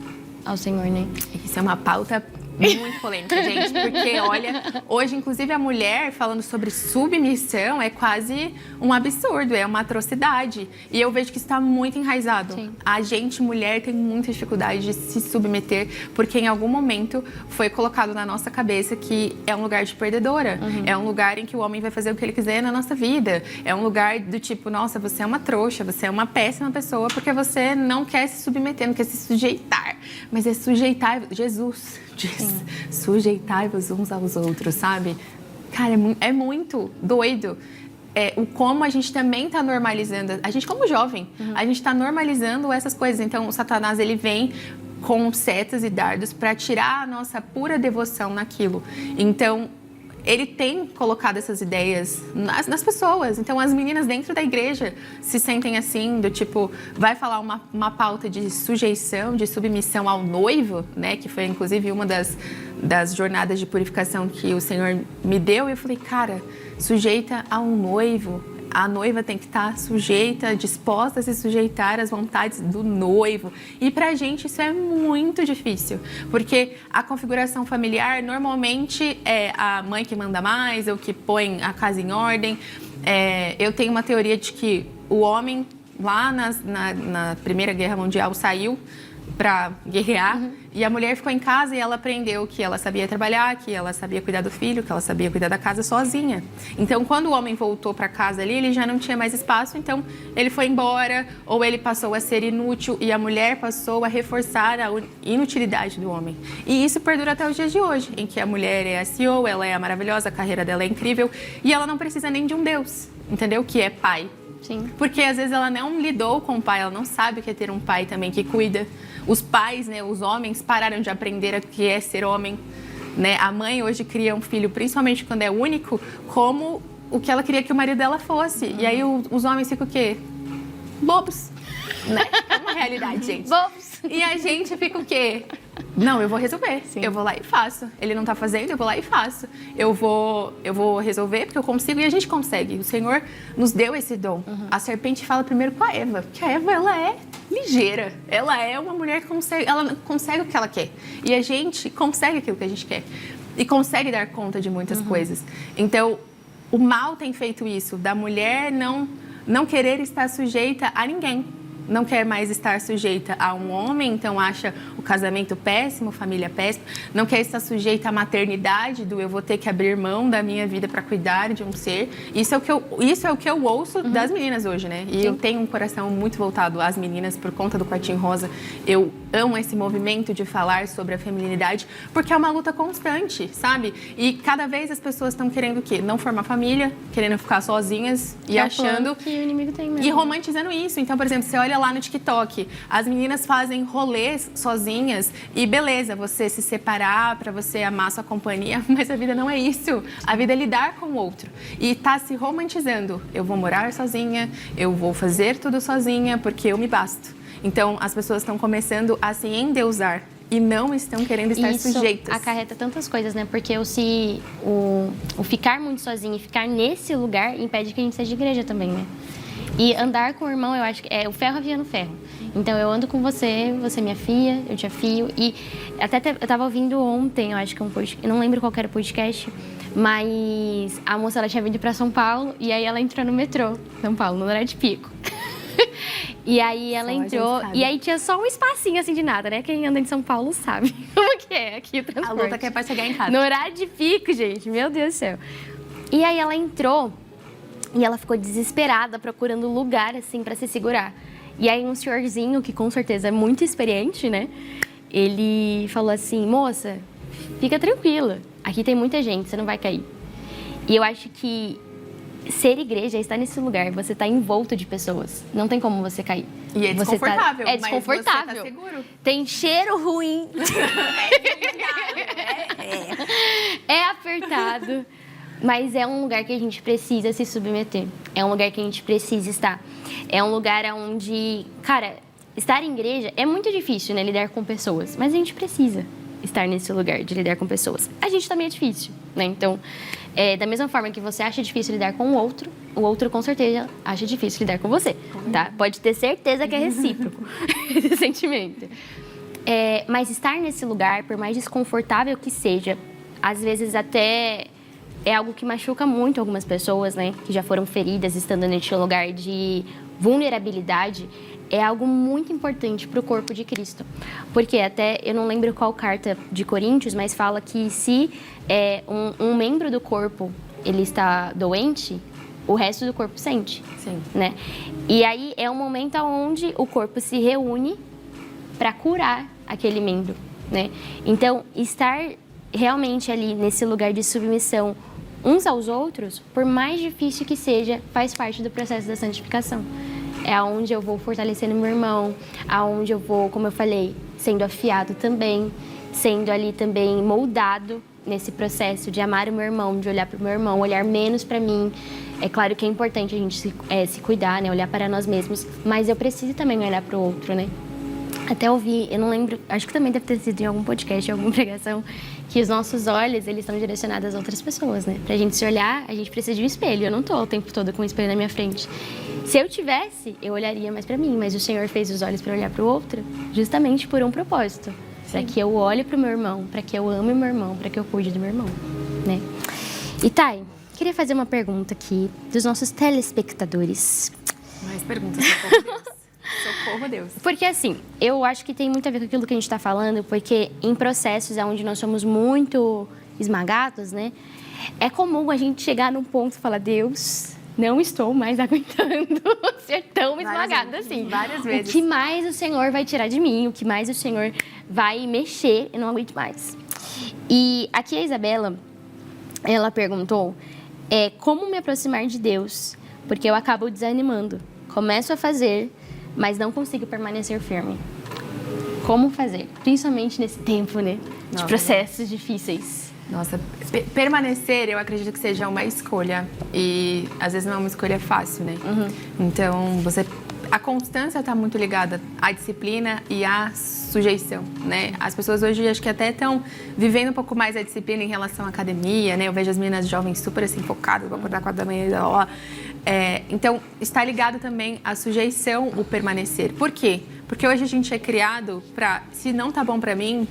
ao Senhor, né? Isso é uma pauta muito polêmica, gente, porque, olha, hoje, inclusive, a mulher falando sobre submissão é quase um absurdo, é uma atrocidade. E eu vejo que isso está muito enraizado. Sim. A gente, mulher, tem muita dificuldade de se submeter, porque em algum momento foi colocado na nossa cabeça que é um lugar de perdedora. Uhum. É um lugar em que o homem vai fazer o que ele quiser na nossa vida. É um lugar do tipo, nossa, você é uma trouxa, você é uma péssima pessoa, porque você não quer se submeter, não quer se sujeitar. Mas é sujeitar Jesus. Sujeitai-vos uns aos outros, sabe? Cara, é muito doido. O como a gente também está normalizando, a gente como jovem, a gente está normalizando essas coisas. Então, o Satanás, ele vem com setas e dardos para tirar a nossa pura devoção naquilo. Então, ele tem colocado essas ideias nas pessoas. Então, as meninas dentro da igreja se sentem assim, do tipo, vai falar uma pauta de sujeição, de submissão ao noivo, né? Que foi, inclusive, uma das jornadas de purificação que o Senhor me deu. E eu falei, cara, sujeita a um noivo. A noiva tem que estar sujeita, disposta a se sujeitar às vontades do noivo. E pra gente isso é muito difícil, porque a configuração familiar normalmente é a mãe que manda mais, ou que põe a casa em ordem. Eu tenho uma teoria de que o homem lá na Primeira Guerra Mundial saiu para guerrear. E a mulher ficou em casa e ela aprendeu que ela sabia trabalhar, que ela sabia cuidar do filho, que ela sabia cuidar da casa sozinha. Então, quando o homem voltou para casa ali, ele já não tinha mais espaço, então ele foi embora, ou ele passou a ser inútil e a mulher passou a reforçar a inutilidade do homem. E isso perdura até os dias de hoje, em que a mulher é a CEO, ela é maravilhosa, a carreira dela é incrível e ela não precisa nem de um Deus, entendeu? Que é pai. Sim. Porque às vezes ela não lidou com o pai, ela não sabe o que é ter um pai também que cuida. Os pais, né, os homens, pararam de aprender o que é ser homem. Né? A mãe hoje cria um filho, principalmente quando é único, como o que ela queria que o marido dela fosse. E aí os homens ficam o quê? Bobos. Né? É uma realidade, gente. Bobos. E a gente fica o quê? Não, eu vou resolver. Sim. Eu vou lá e faço. Ele não tá fazendo, eu vou lá e faço. Eu vou resolver porque eu consigo e a gente consegue. O Senhor nos deu esse dom. A serpente fala primeiro com a Eva, porque a Eva, ela é ligeira. Ela é uma mulher que ela consegue o que ela quer. E a gente consegue aquilo que a gente quer. E consegue dar conta de muitas coisas. Então, o mal tem feito isso, da mulher não querer estar sujeita a ninguém. Não quer mais estar sujeita a um homem, então acha o casamento péssimo, família péssima. Não quer estar sujeita à maternidade, do eu vou ter que abrir mão da minha vida para cuidar de um ser. Isso é o que eu ouço das meninas hoje, né? E eu tenho um coração muito voltado às meninas por conta do Quartinho Rosa. Eu amo esse movimento de falar sobre a feminilidade, porque é uma luta constante, sabe? E cada vez as pessoas estão querendo o quê? Não formar família, querendo ficar sozinhas e achando que o inimigo tem mesmo. E romantizando isso. Então, por exemplo, você olha lá no TikTok, as meninas fazem rolês sozinhas e beleza, você se separar para você amar sua companhia, mas a vida não é isso. A vida é lidar com o outro. E tá se romantizando. Eu vou morar sozinha, eu vou fazer tudo sozinha porque eu me basto. Então, as pessoas estão começando a se endeusar e não estão querendo estar sujeitas. Isso acarreta tantas coisas, né? Porque o ficar muito sozinho e ficar nesse lugar impede que a gente seja igreja também, né? E andar com o irmão, eu acho que é o ferro afiando ferro. Então, eu ando com você, você é minha filha, eu te afio. E até eu tava ouvindo ontem, eu acho que eu não lembro qual era o podcast, mas a moça, ela tinha vindo pra São Paulo e aí ela entrou no metrô, São Paulo, no horário de pico. E aí ela entrou, e aí tinha só um espacinho assim de nada, né? Quem anda em São Paulo sabe como que é aqui o transporte. A luta que é pra chegar em casa. No horário de pico, gente, meu Deus do céu. E aí ela entrou e ela ficou desesperada procurando lugar assim pra se segurar. E aí um senhorzinho, que com certeza é muito experiente, né? Ele falou assim, moça, fica tranquila, aqui tem muita gente, você não vai cair. E eu acho que ser igreja é estar nesse lugar, você está envolto de pessoas, não tem como você cair. E é desconfortável, é desconfortável. Mas você tá seguro. Tem cheiro ruim. É apertado. Mas é um lugar que a gente precisa se submeter. É um lugar que a gente precisa estar. É um lugar onde, cara, estar em igreja é muito difícil, né? Lidar com pessoas. Mas a gente precisa estar nesse lugar de lidar com pessoas. A gente também é difícil, né? Então, da mesma forma que você acha difícil lidar com o outro com certeza acha difícil lidar com você, tá? Pode ter certeza que é recíproco esse sentimento. Mas estar nesse lugar, por mais desconfortável que seja, às vezes até é algo que machuca muito algumas pessoas, né? Que já foram feridas estando nesse lugar de vulnerabilidade. É algo muito importante para o corpo de Cristo. Porque até, eu não lembro qual carta de Coríntios, mas fala que se um membro do corpo ele está doente, o resto do corpo sente. Sim. Né? E aí é um momento onde o corpo se reúne para curar aquele membro. Né? Então, estar realmente ali nesse lugar de submissão uns aos outros, por mais difícil que seja, faz parte do processo da santificação. É aonde eu vou fortalecendo meu irmão, aonde eu vou, como eu falei, sendo afiado também, sendo ali também moldado nesse processo de amar o meu irmão, de olhar para o meu irmão, olhar menos para mim. É claro que é importante a gente se cuidar, né? Olhar para nós mesmos, mas eu preciso também olhar para o outro, né? Até ouvi, eu não lembro, acho que também deve ter sido em algum podcast, em alguma pregação, que os nossos olhos, eles estão direcionados às outras pessoas, né? Pra gente se olhar, a gente precisa de um espelho. Eu não tô o tempo todo com um espelho na minha frente. Se eu tivesse, eu olharia mais pra mim, mas o Senhor fez os olhos pra olhar pro outro, justamente por um propósito. Para que eu olhe pro meu irmão, para que eu ame o meu irmão, para que eu cuide do meu irmão, né? E Thay, queria fazer uma pergunta aqui dos nossos telespectadores. Mais perguntas, por favor. Socorro, Deus. Porque assim, eu acho que tem muito a ver com aquilo que a gente está falando, porque em processos onde nós somos muito esmagados, né? É comum a gente chegar num ponto e falar, Deus, não estou mais aguentando ser tão esmagada assim. Várias vezes. O que mais o Senhor vai tirar de mim? O que mais o Senhor vai mexer? Eu não aguento mais. E aqui a Isabela, ela perguntou como me aproximar de Deus, porque eu acabo desanimando. Começo a fazer, mas não consigo permanecer firme. Como fazer? Principalmente nesse tempo, né? De processos difíceis. Nossa, permanecer, eu acredito que seja uma escolha. E às vezes não é uma escolha fácil, né? Então, a constância está muito ligada à disciplina e à sujeição, né? As pessoas hoje acho que até estão vivendo um pouco mais a disciplina em relação à academia, né? Eu vejo as meninas jovens super assim focadas, vou acordar 4 da manhã e lá. Então, está ligado também à sujeição, o permanecer. Por quê? Porque hoje a gente é criado para, se não tá bom para mim,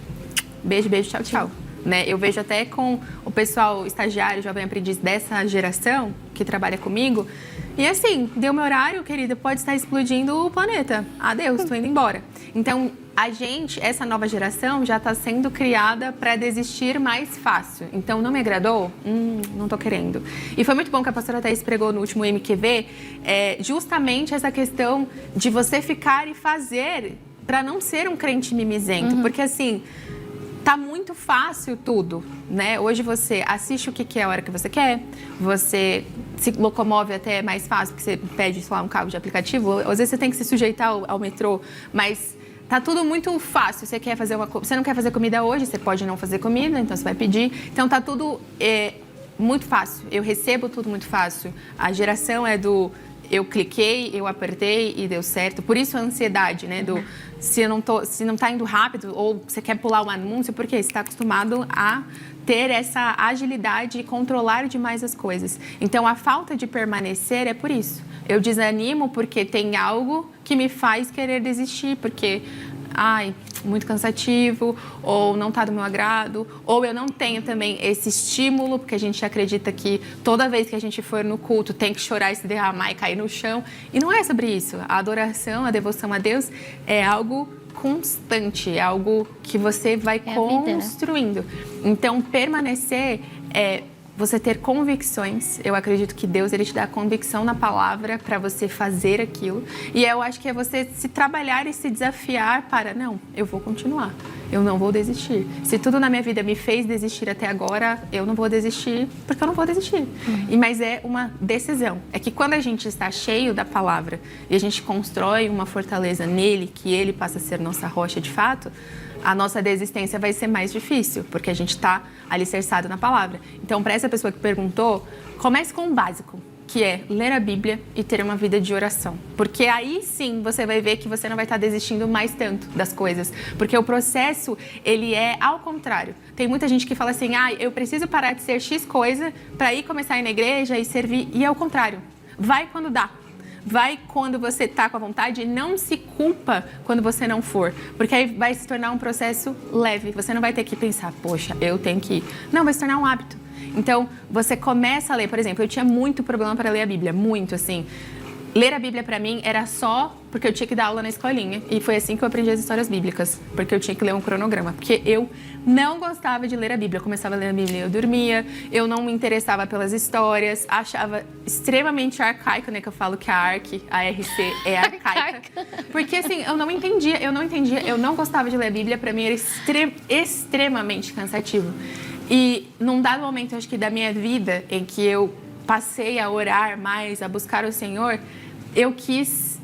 beijo, beijo, tchau, tchau. Né? Eu vejo até com o pessoal estagiário, jovem aprendiz dessa geração que trabalha comigo. E assim, deu meu horário, querida, pode estar explodindo o planeta. Adeus, tô indo embora. Então, a gente, essa nova geração, já está sendo criada para desistir mais fácil. Então, não me agradou? Não tô querendo. E foi muito bom que a pastora Thaís pregou no último MQV, justamente essa questão de você ficar e fazer para não ser um crente mimizento. Porque assim, tá muito fácil tudo, né? Hoje você assiste o que quer a hora que você quer, você se locomove até mais fácil, porque você pede, sei lá, um carro de aplicativo. Às vezes você tem que se sujeitar ao metrô, mas tá tudo muito fácil. Você quer fazer você não quer fazer comida hoje, você pode não fazer comida, então você vai pedir. Então tá tudo muito fácil. Eu recebo tudo muito fácil. A geração é do eu cliquei, eu apertei e deu certo. Por isso a ansiedade, né? Se não tá indo rápido ou você quer pular um anúncio, porque você está acostumado a ter essa agilidade e controlar demais as coisas. Então, a falta de permanecer é por isso. Eu desanimo porque tem algo que me faz querer desistir, porque, muito cansativo, ou não está do meu agrado, ou eu não tenho também esse estímulo, porque a gente acredita que toda vez que a gente for no culto tem que chorar e se derramar e cair no chão. E não é sobre isso. A adoração, a devoção a Deus é algo constante, é algo que você vai construindo. Então, permanecer é você ter convicções. Eu acredito que Deus, ele te dá convicção na palavra para você fazer aquilo. E eu acho que é você se trabalhar e se desafiar para, não, eu vou continuar. Eu não vou desistir. Se tudo na minha vida me fez desistir até agora, eu não vou desistir, porque eu não vou desistir. Mas é uma decisão. É que quando a gente está cheio da palavra e a gente constrói uma fortaleza nele, que ele passa a ser nossa rocha de fato, a nossa desistência vai ser mais difícil, porque a gente está alicerçado na palavra. Então, para essa pessoa que perguntou, comece com o básico, que é ler a Bíblia e ter uma vida de oração. Porque aí sim você vai ver que você não vai estar desistindo mais tanto das coisas. Porque o processo, ele é ao contrário. Tem muita gente que fala assim, eu preciso parar de ser X coisa para ir começar a ir na igreja e servir. E é o contrário. Vai quando dá. Vai quando você está com a vontade e não se culpa quando você não for. Porque aí vai se tornar um processo leve. Você não vai ter que pensar, poxa, eu tenho que ir. Não, vai se tornar um hábito. Então, você começa a ler. Por exemplo, eu tinha muito problema para ler a Bíblia. Muito, assim. Ler a Bíblia para mim era só porque eu tinha que dar aula na escolinha. E foi assim que eu aprendi as histórias bíblicas. Porque eu tinha que ler um cronograma. Porque eu não gostava de ler a Bíblia. Eu começava a ler a Bíblia e eu dormia. Eu não me interessava pelas histórias. Achava extremamente arcaico, né? Que eu falo que a RC é arcaica. Porque assim, eu não entendia. Eu não gostava de ler a Bíblia. Para mim era extremamente cansativo. E num dado momento, acho que da minha vida, em que eu passei a orar mais, a buscar o Senhor, eu quis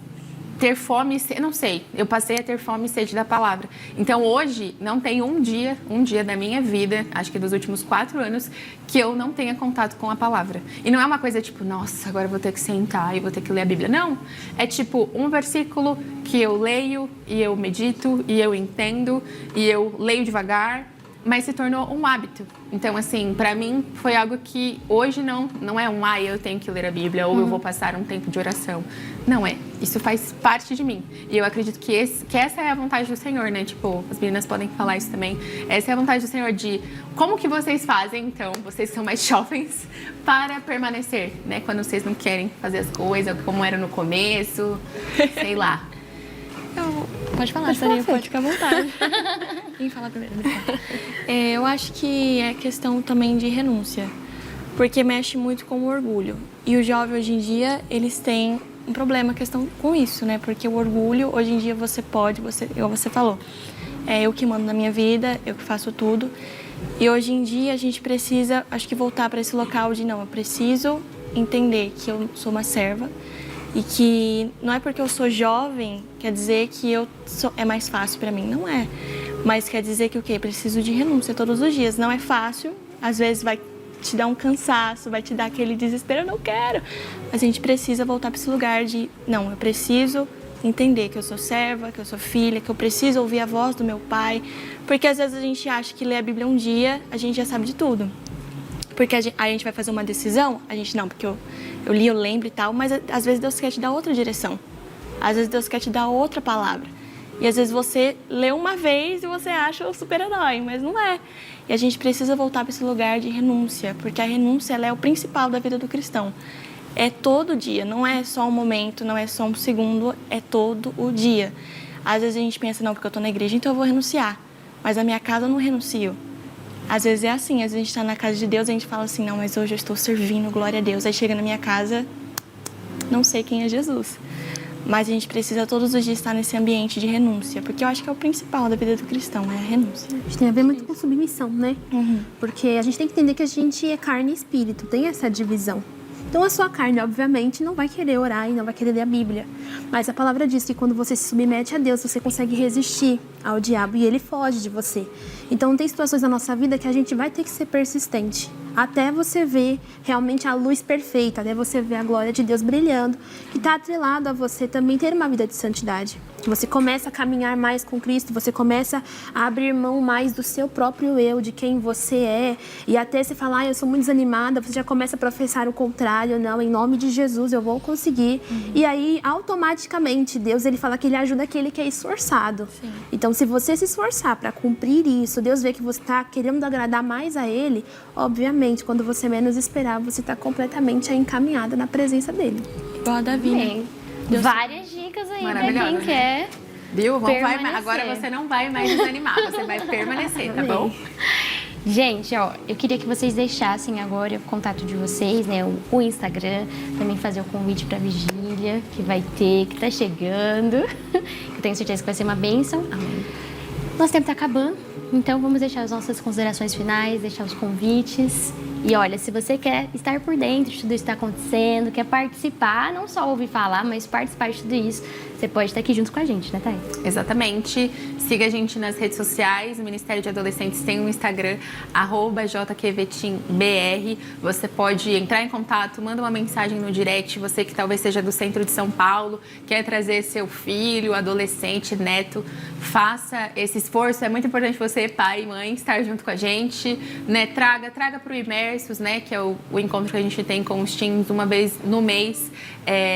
ter fome e sede, não sei, eu passei a ter fome e sede da palavra. Então hoje não tem um dia da minha vida, acho que dos últimos 4 anos, que eu não tenha contato com a palavra. E não é uma coisa tipo, nossa, agora eu vou ter que sentar e vou ter que ler a Bíblia. Não, é tipo um versículo que eu leio e eu medito e eu entendo e eu leio devagar, mas se tornou um hábito. Então, assim, para mim foi algo que hoje não é eu tenho que ler a Bíblia ou eu vou passar um tempo de oração. Não é. Isso faz parte de mim. E eu acredito que essa é a vontade do Senhor, né? Tipo, as meninas podem falar isso também. Essa é a vontade do Senhor de como que vocês fazem, então, vocês são mais jovens, para permanecer, né? Quando vocês não querem fazer as coisas, como era no começo, sei lá. Pode falar, Pode falar, Sarinha, pode ficar à vontade. Quem fala primeiro? Eu acho que é questão também de renúncia, porque mexe muito com o orgulho. E o jovem, hoje em dia, eles têm um problema, questão com isso, né? Porque o orgulho, hoje em dia, igual você falou, é eu que mando na minha vida, eu que faço tudo. E hoje em dia, a gente precisa, acho que voltar para esse local de, não, eu preciso entender que eu sou uma serva, e que não é porque eu sou jovem, quer dizer que é mais fácil para mim. Não é. Mas quer dizer que o quê? Preciso de renúncia todos os dias. Não é fácil. Às vezes vai te dar um cansaço, vai te dar aquele desespero. Eu não quero. Mas a gente precisa voltar para esse lugar de, não, eu preciso entender que eu sou serva, que eu sou filha, que eu preciso ouvir a voz do meu pai. Porque às vezes a gente acha que ler a Bíblia um dia, a gente já sabe de tudo. Porque a gente vai fazer uma decisão, a gente não, porque eu li, eu lembro e tal, mas às vezes Deus quer te dar outra direção. Às vezes Deus quer te dar outra palavra. E às vezes você lê uma vez e você acha o super-herói, mas não é. E a gente precisa voltar para esse lugar de renúncia, porque a renúncia ela é o principal da vida do cristão. É todo dia, não é só um momento, não é só um segundo, é todo o dia. Às vezes a gente pensa, não, porque eu estou na igreja, então eu vou renunciar. Mas na minha casa eu não renuncio. Às vezes é assim, às vezes a gente está na casa de Deus e a gente fala assim, não, mas hoje eu estou servindo, glória a Deus. Aí chega na minha casa, não sei quem é Jesus. Mas a gente precisa todos os dias estar nesse ambiente de renúncia, porque eu acho que é o principal da vida do cristão, é a renúncia. A gente tem a ver muito com submissão, né? Porque a gente tem que entender que a gente é carne e espírito, tem essa divisão. Então a sua carne, obviamente, não vai querer orar e não vai querer ler a Bíblia. Mas a palavra diz que quando você se submete a Deus, você consegue resistir ao diabo e ele foge de você. Então tem situações na nossa vida que a gente vai ter que ser persistente. Até você ver realmente a luz perfeita, até você ver a glória de Deus brilhando, que está atrelado a você também ter uma vida de santidade. Você começa a caminhar mais com Cristo, você começa a abrir mão mais do seu próprio eu, de quem você é. E até você falar, eu sou muito desanimada, você já começa a professar o contrário. Não, em nome de Jesus eu vou conseguir. E aí, automaticamente, Deus ele fala que ele ajuda aquele que é esforçado. Sim. Então, se você se esforçar para cumprir isso, Deus vê que você está querendo agradar mais a ele, obviamente, quando você menos esperar, você está completamente encaminhada na presença dele. Igual a Davi. Várias dicas aí pra quem quer. Viu? Agora você não vai mais desanimar, você vai permanecer, tá bom? Gente, ó, eu queria que vocês deixassem agora o contato de vocês, né? O Instagram, também fazer o convite pra vigília, que vai ter, que tá chegando. Eu tenho certeza que vai ser uma bênção. Amém. Nosso tempo tá acabando, então vamos deixar as nossas considerações finais, deixar os convites. E olha, se você quer estar por dentro de tudo isso que está acontecendo, quer participar, não só ouvir falar, mas participar de tudo isso, você pode estar aqui junto com a gente, né, Thay? Exatamente. Siga a gente nas redes sociais. O Ministério de Adolescentes tem um Instagram, @jqvetinbr. Você pode entrar em contato, manda uma mensagem no direct. Você que talvez seja do centro de São Paulo, quer trazer seu filho, adolescente, neto, faça esse esforço. É muito importante você, pai e mãe, estar junto com a gente, né? Traga para o Imersos, né? Que é o encontro que a gente tem com os teens uma vez no mês,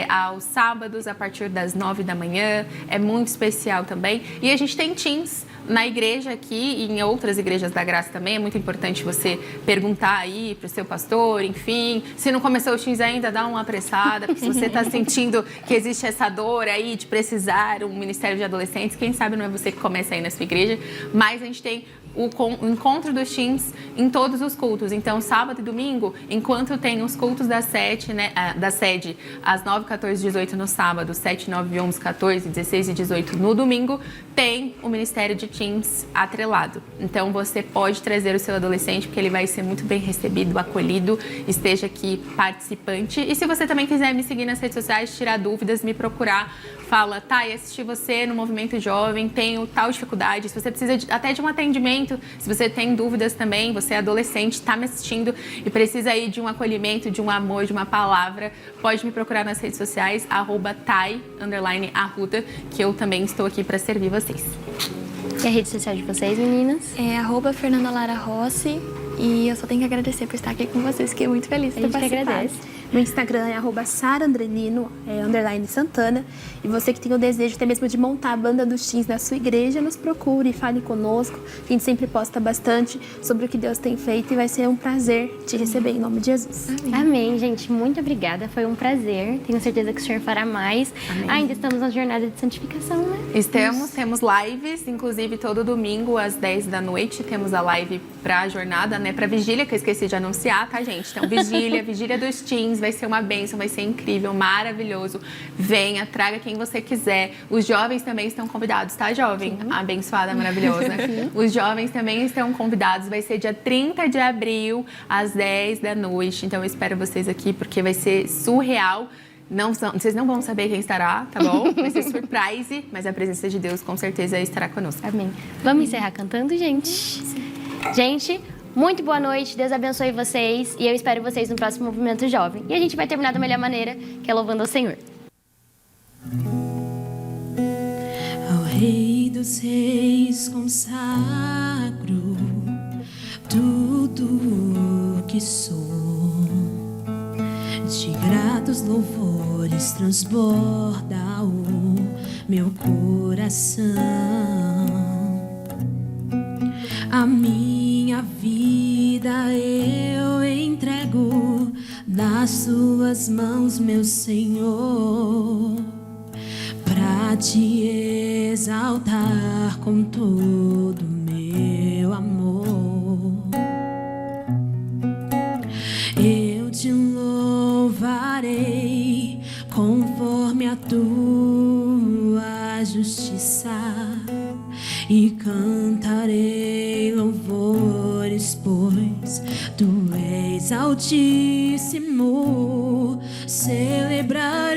aos sábados, a partir das 9 da manhã. É muito especial também. E a gente tem teens na igreja aqui e em outras igrejas da Graça também. É muito importante você perguntar aí para o seu pastor, enfim. Se não começou o teens ainda, dá uma apressada. Porque se você está sentindo que existe essa dor aí de precisar um ministério de adolescentes, quem sabe não é você que começa aí na sua igreja. Mas a gente tem o encontro dos teens em todos os cultos. Então, sábado e domingo, enquanto tem os cultos da sede, né, da sede, às 9, 14 e 18 no sábado, 7, 9, 11, 14, 16 e 18 no domingo, tem o Ministério de Teens atrelado. Então, você pode trazer o seu adolescente, porque ele vai ser muito bem recebido, acolhido, esteja aqui participante. E se você também quiser me seguir nas redes sociais, tirar dúvidas, me procurar, fala, Thay, assisti você no Movimento Jovem, tenho tal dificuldade, se você precisa até de um atendimento, se você tem dúvidas também, você é adolescente, está me assistindo e precisa aí de um acolhimento, de um amor, de uma palavra, pode me procurar nas redes sociais, @Thay_Arruda, que eu também estou aqui para servir vocês. E a rede social de vocês, meninas? É @Fernanda Lara Rossi. E eu só tenho que agradecer por estar aqui com vocês, fiquei muito feliz de ter participado. A gente que agradece. Meu Instagram é @saraandrelino, _Santana. E você que tem o desejo até mesmo de montar a banda dos teens da sua igreja, nos procure, fale conosco. A gente sempre posta bastante sobre o que Deus tem feito e vai ser um prazer te receber em nome de Jesus. Amém, gente. Muito obrigada. Foi um prazer. Tenho certeza que o Senhor fará mais. Amém. Ainda estamos na jornada de santificação, né? Temos lives, inclusive todo domingo às 10 da noite temos a live pra jornada, né? Pra vigília, que eu esqueci de anunciar, tá, gente? Então, vigília dos teens, vai ser uma bênção, vai ser incrível, maravilhoso. Venha, traga quem você quiser. Os jovens também estão convidados, tá, jovem? Sim. Abençoada, maravilhosa. Os jovens também estão convidados, vai ser dia 30 de abril, às 10 da noite. Então, eu espero vocês aqui, porque vai ser surreal. Vocês não vão saber quem estará, tá bom? Vai ser surprise, mas a presença de Deus com certeza estará conosco. Amém. Vamos encerrar cantando, gente? Sim. Gente, muito boa noite, Deus abençoe vocês e eu espero vocês no próximo Movimento Jovem. E a gente vai terminar da melhor maneira, que é louvando ao Senhor. Ao Rei dos Reis consagro tudo que sou. De gratos louvores transborda o meu coração. A minha vida eu entrego nas tuas mãos, meu Senhor, pra te exaltar com todo meu amor. Eu te louvarei conforme a tua justiça e cantarei louvores, pois tu és altíssimo. Celebrar